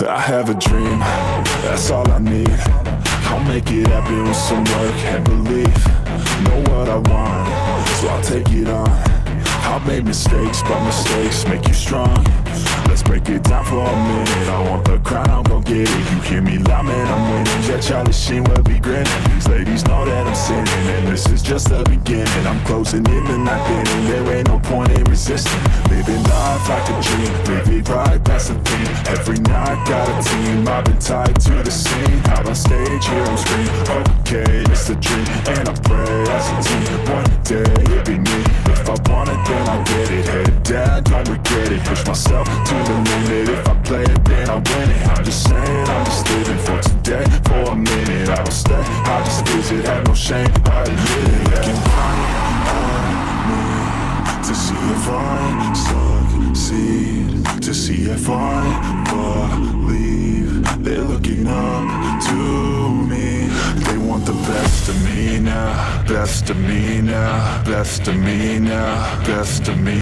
I have a dream, that's all I need. I'll make it happen with some work and belief. Know what I want, so I'll take it on. I'll make mistakes, but mistakes make you strong. Let's break it down for a minute. I want the crown, I'm gon' get it. You hear me loud, man, I'm winning. Yeah, Charlie Sheen will be grinning. These ladies know that I'm sinning, and this is just the beginning. I'm closing in the night inning. There ain't no point in resisting. Living life like a dream, live it right, that's the thing. Every night got a team, I've been tied to the scene. Out on stage, here on screen. Okay, it's a dream, and I pray as a team. One day it'll be me. If I want it, then I'll get it. Head down, don't regret it. Push myself to the limit. If I play it, then I win it. I'm just saying, I'm just living for today. For a minute, I don't stay, I just visit. Have no shame, I admit it. Looking right at me to see if I succeed, to see if I believe. They're looking up to me. They want the best of me now, best of me now, best of me now, best of me.